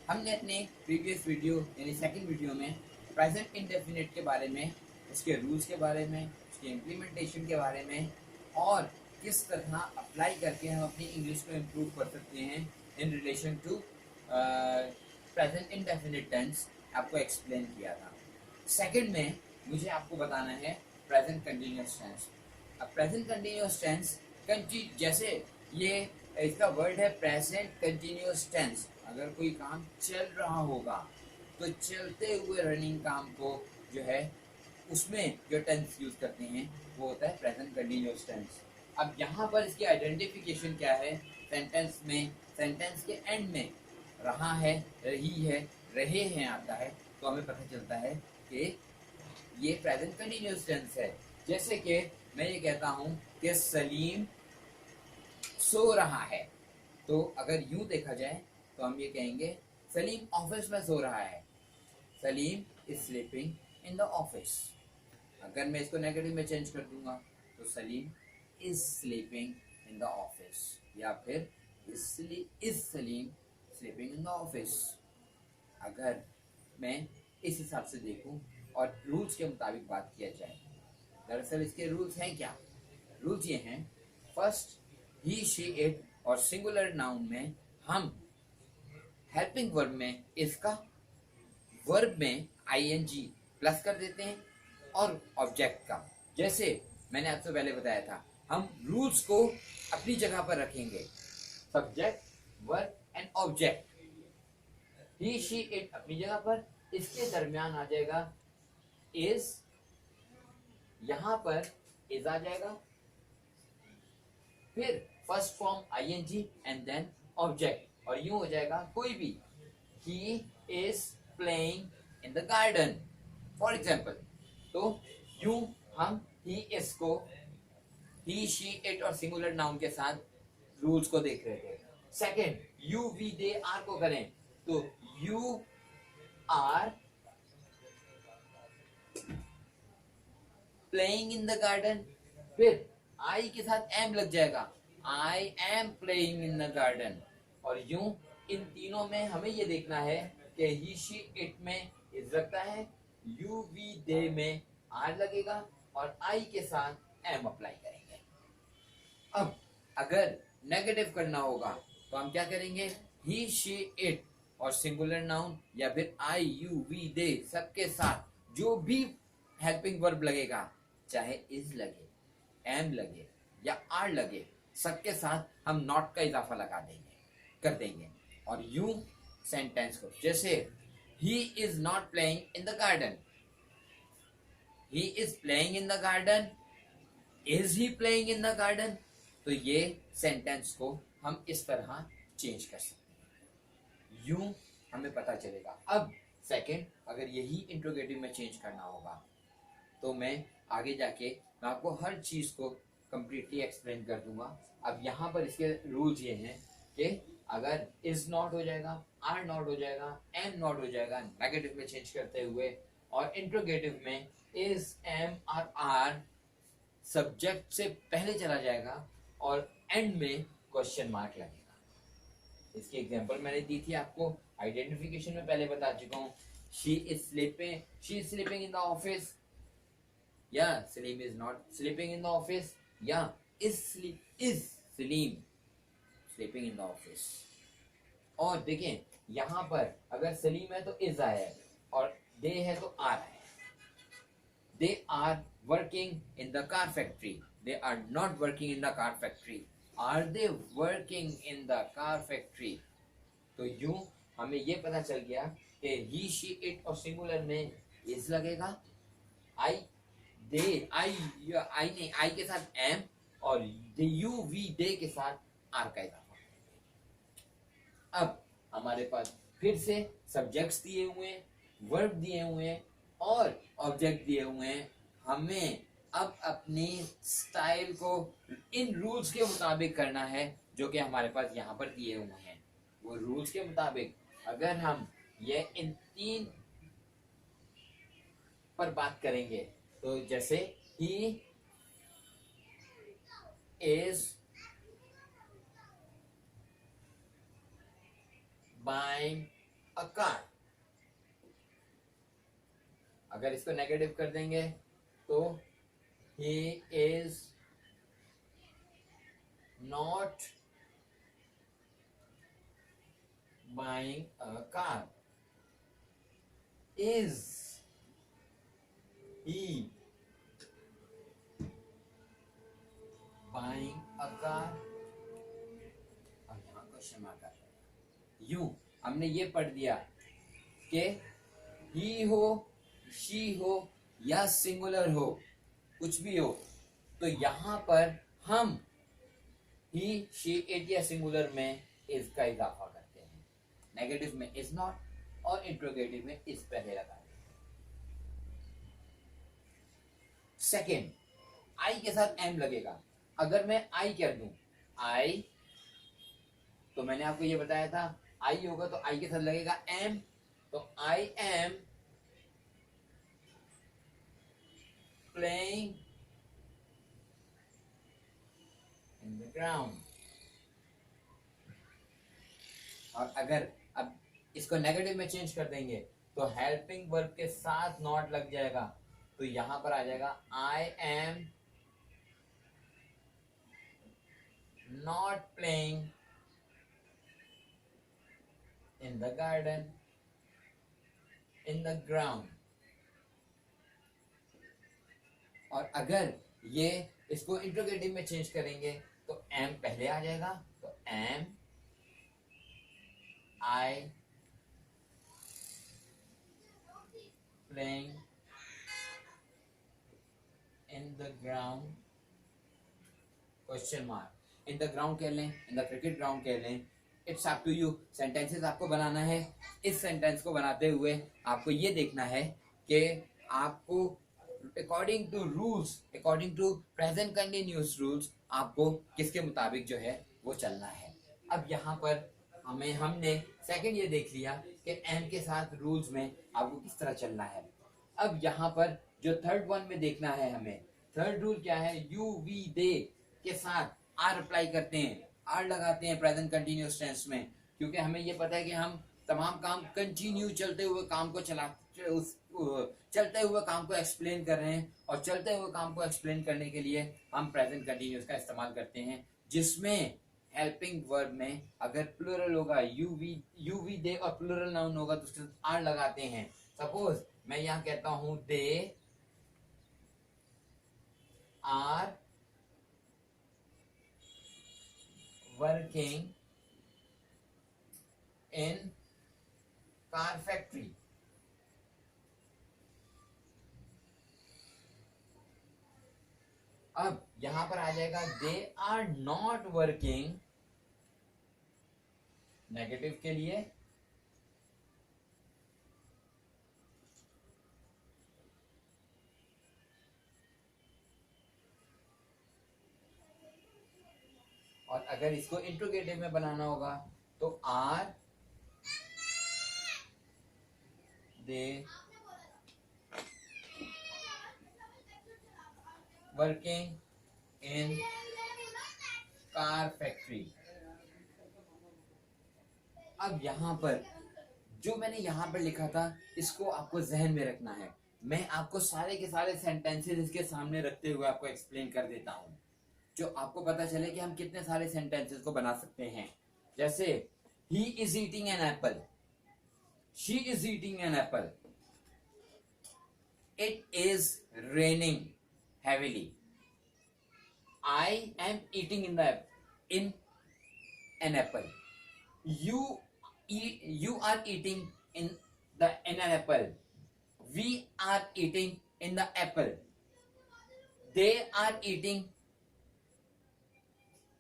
हमने अपने previous video यानी सेकंड वीडियो में प्रेजेंट इंडेफिनिट के बारे में, उसके रूल्स के बारे में, उसके इम्प्लीमेंटेशन के बारे में और किस तरह अप्लाई करके हम अपनी इंग्लिश को इम्प्रूव कर सकते हैं in relation to present indefinite tense आपको एक्सप्लेन किया था। सेकंड में मुझे आपको बताना है प्रेजेंट कंटिन्यूअस टेंस। अब प्रेजेंट कंटिन्यूअस टेंस जैसे ये इसका वर्ड है प्रेजेंट कंटिन्यूअस टेंस। अगर कोई काम चल रहा होगा तो चलते हुए रनिंग काम को जो है उसमें जो टेंस यूज करते हैं वो होता है प्रेजेंट कंटिन्यूअस टेंस। अब यहाँ पर इसकी आइडेंटिफिकेशन क्या है? सेंटेंस में, सेंटेंस के एंड में रहा है, रही है, रहे हैं आता है तो हमें पता चलता है कि ये प्रेजेंट कंटिन्यूअस टेंस है। जैसे कि मैं ये कहता हूँ कि सलीम सो रहा है, तो अगर यूं देखा जाए तो हम ये कहेंगे सलीम ऑफिस में सो रहा है। Salim is sleeping in the office. अगर मैं इसको नेगेटिव में चेंज कर दूंगा तो Salim is sleeping in the office, या फिर is Salim sleeping in the office. अगर मैं इस हिसाब से देखूं और रूल्स के मुताबिक बात किया जाए, दरअसल इसके रूल्स हैं क्या? रूल्स ये हैं, फर्स्ट ही शी इट और सिंगुलर नाउन में हम हेल्पिंग वर्ब में इसका वर्ब में आईएनजी प्लस कर देते हैं और ऑब्जेक्ट का, जैसे मैंने आपसे पहले बताया था, हम रूल्स को अपनी जगह पर रखेंगे, subject, verb and object. He she it अपनी जगह पर, इसके दरमियान आ जाएगा इज, यहां पर इज आ जाएगा, फिर first form ING and then object, और यूं हो जाएगा कोई भी, he is playing in the garden for example. तो यूं हम ही इज को ही शी इट और सिंगुलर नाउन के साथ रूल्स को देख रहे थे। Second, you we they are को करें तो you are playing in the garden, फिर आई के साथ एम लग जाएगा, I am playing in the garden. और यूं इन तीनों में हमें ये देखना है कि ही शी इट में इज लगता है, यू वी दे में आर लगेगा और आई के साथ एम अप्लाई करेंगे। अब अगर नेगेटिव करना होगा तो हम क्या करेंगे? ही शी इट और सिंगुलर नाउन या फिर आई यू वी दे सबके साथ जो भी हेल्पिंग वर्ब लगेगा, चाहे इज लगे, एम लगे या आर लगे, सबके साथ हम नॉट का इजाफा लगा देंगे, कर देंगे। और यूं सेंटेंस को, जैसे he is not playing in the garden, he is playing in the garden, is he playing in the garden, तो ये सेंटेंस को हम इस तरह चेंज कर सकते हैं, यूं हमें पता चलेगा। अब सेकंड, अगर यही इंट्रोगेटिव में चेंज करना होगा तो मैं आगे जाके मैं आपको हर चीज को कंप्लीटली एक्सप्लेन कर दूंगा। अब यहाँ पर इसके रूल्स ये हैं कि अगर इज नॉट हो जाएगा, आर नॉट हो जाएगा, एम नॉट हो जाएगा नेगेटिव में चेंज करते हुए, और इंट्रोगेटिव में इज, एम और आर सब्जेक्ट से पहले चला जाएगा और एंड में क्वेश्चन मार्क लगेगा। इसकी एग्जांपल मैंने दी थी आपको, आइडेंटिफिकेशन में पहले बता चुका हूँ। She is sleeping in the office, या Salim is not sleeping in the office, या is Salim sleeping in the office. और देखें यहां पर अगर सलीम है तो इज आया है और दे है तो आर है। They are working in the car factory, they are not working in the car factory, are they working in the car factory. तो यूं हमें ये पता चल गया कि ही शी इट और सिंगुलर में इज लगेगा, आई दे, आई नहीं, आई के साथ एम और दे यू वी दे के साथ आर का इजाफा। अब हमारे पास फिर से सब्जेक्ट्स दिए हुए हैं, वर्ब दिए हुए हैं और ऑब्जेक्ट दिए हुए हैं। हमें अब अपनी स्टाइल को इन रूल्स के मुताबिक करना है जो कि हमारे पास यहाँ पर दिए हुए हैं। वो रूल्स के मुताबिक अगर हम ये इन तीन पर बात करेंगे तो जैसे he is buying a car. अगर इसको नेगेटिव कर देंगे तो he is not buying a car. Is he buying a car? अब यहाँ क्वेश्चन मार्क आ जाएगा। यूं हमने ये पढ़ दिया कि ही हो, शी हो या सिंगुलर हो, कुछ भी हो, तो यहाँ पर हम ही, शी, इट या सिंगुलर में इज का इजाफा करते हैं। नेगेटिव में इज नॉट और इंट्रोगेटिव में इज पहले लगाते हैं। सेकेंड, आई के साथ एम लगेगा। अगर मैं आई कर दूं, आई, तो मैंने आपको ये बताया था आई होगा तो आई के साथ लगेगा एम, तो आई am playing in the ground. और अगर अब इसको नेगेटिव में चेंज कर देंगे तो हेल्पिंग वर्ब के साथ नॉट लग जाएगा, तो यहां पर आ जाएगा I am not playing in the garden, in the ground। और अगर ये इसको इंट्रोगेटिव में चेंज करेंगे तो एम पहले आ जाएगा, तो am I playing in the ground, question mark. In the ground कह लें, इन द क्रिकेट ग्राउंड कह लें, it's up to you. Sentences आपको बनाना है। इस सेंटेंस को बनाते हुए आपको ये देखना है कि आपको according to rules, according to present continuous rules, आपको किसके मुताबिक जो है वो चलना है। अब यहाँ पर हमने सेकंड ये देख लिया कि एम के साथ रूल्स में आपको किस तरह चलना है। अब यहाँ पर जो थर्ड वन में देखना है हमें, थर्ड रूल क्या है, यू वी दे के साथ आर अप्लाई करते हैं, आर लगाते हैं प्रेजेंट कंटिन्यूअस टेंस में, क्योंकि हमें ये पता है कि हम तमाम काम कंटिन्यू चलते हुए काम को चलते हुए काम को एक्सप्लेन कर रहे हैं, और चलते हुए काम को एक्सप्लेन करने के लिए हम प्रेजेंट कंटिन्यूअस का इस्तेमाल करते हैं, जिसमें हेल्पिंग वर्ब में अगर प्लूरल होगा यू वी दे और प्लूरल नाउन होगा तो उसके साथ आर लगाते हैं। सपोज मैं यहाँ कहता हूं they are working in car factory। अब यहां पर आ जाएगा they are not working, negative के लिए, और अगर इसको इंट्रोगेटिव में बनाना होगा तो are they working in car factory. अब यहां पर जो मैंने यहां पर लिखा था इसको आपको जहन में रखना है। मैं आपको सारे के सारे सेंटेंसेस इसके सामने रखते हुए आपको एक्सप्लेन कर देता हूं, जो आपको पता चले कि हम कितने सारे सेंटेंसेस को बना सकते हैं। जैसे he is eating an apple, she is eating an apple, it is raining heavily, I am eating in an apple, you are eating in an apple, we are eating in the apple, they are eating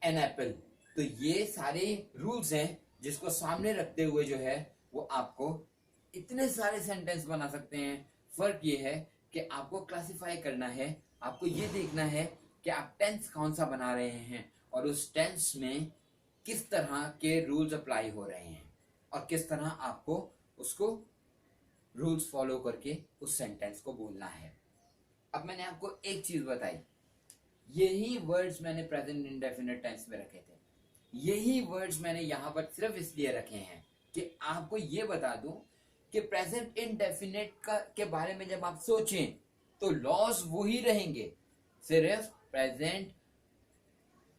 an apple। तो ये सारे rules हैं जिसको सामने रखते हुए जो है वो आपको इतने सारे सेंटेंस बना सकते हैं। फर्क ये है कि आपको क्लासिफाई करना है, आपको ये देखना है कि आप टेंस कौन सा बना रहे हैं और उस टेंस में किस तरह के रूल्स अप्लाई हो रहे हैं और किस तरह आपको उसको रूल्स फॉलो करके उस सेंटेंस को बोलना है। अब मैंने आपको एक चीज बताई, यही वर्ड्स मैंने प्रेजेंट इंडेफिनिट टेंस में रखे थे, यही वर्ड्स मैंने यहां पर सिर्फ इसलिए रखे हैं कि आपको ये बता दूं कि प्रेजेंट इंडेफिनिट का के बारे में जब आप सोचें तो लॉज वही रहेंगे, सिर्फ प्रेजेंट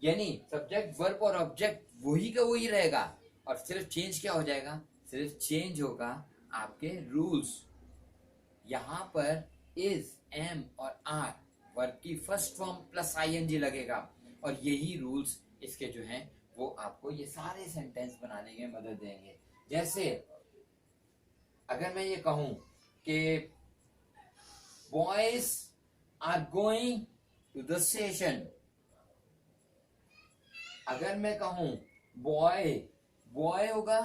यानी सब्जेक्ट वर्ब और ऑब्जेक्ट वही का वही रहेगा, और सिर्फ चेंज क्या हो जाएगा, सिर्फ चेंज होगा आपके रूल्स। यहां पर इज, एम और आर वर्ब की फर्स्ट फॉर्म प्लस आईएनजी लगेगा, और यही रूल्स इसके जो हैं वो आपको ये सारे सेंटेंस बनाने में मदद देंगे। जैसे अगर मैं ये कहूं कि boys are going to the station, अगर मैं कहूं बॉय, बॉय होगा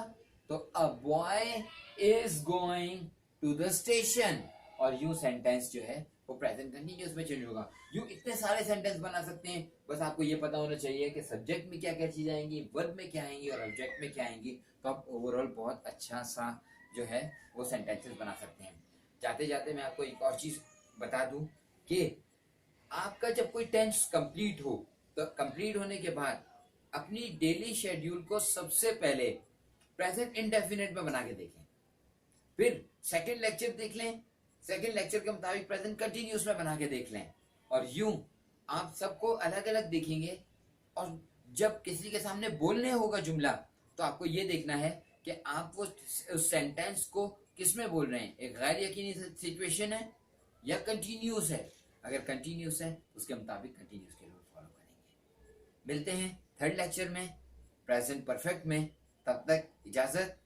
तो a boy is going to the station, और यू सेंटेंस जो है वो प्रेजेंट कंटिन्यूअस में चेंज होगा। यू इतने सारे सेंटेंस बना सकते हैं, बस आपको ये पता होना चाहिए कि सब्जेक्ट में क्या क्या चीज आएंगी, वर्ब में क्या आएंगी और ऑब्जेक्ट में क्या आएंगी, तो आप ओवरऑल बहुत अच्छा सा जो है वो सेंटेंसेस बना सकते हैं। जाते जाते मैं आपको एक और चीज बता दूं कि आपका जब कोई टेंस कंप्लीट हो तो कंप्लीट होने के बाद अपनी डेली शेड्यूल को सबसे पहले प्रेजेंट इंडेफिनिट में बना के देखें, फिर सेकंड लेक्चर देख लें, सेकंड लेक्चर के मुताबिक प्रेजेंट कंटिन्यूअस में बना के देख लें, और यूं आप सबको अलग अलग देखेंगे। और जब किसी के सामने बोलने होगा जुमला तो आपको ये देखना है कि आप वो उस सेंटेंस को किस में बोल रहे हैं, एक गैर यकीनी सिचुएशन है या कंटिन्यूअस है। अगर कंटिन्यूअस है उसके मुताबिक कंटिन्यूअस के रूल फॉलो करेंगे। मिलते हैं थर्ड लेक्चर में प्रेजेंट परफेक्ट में, तब तक इजाजत।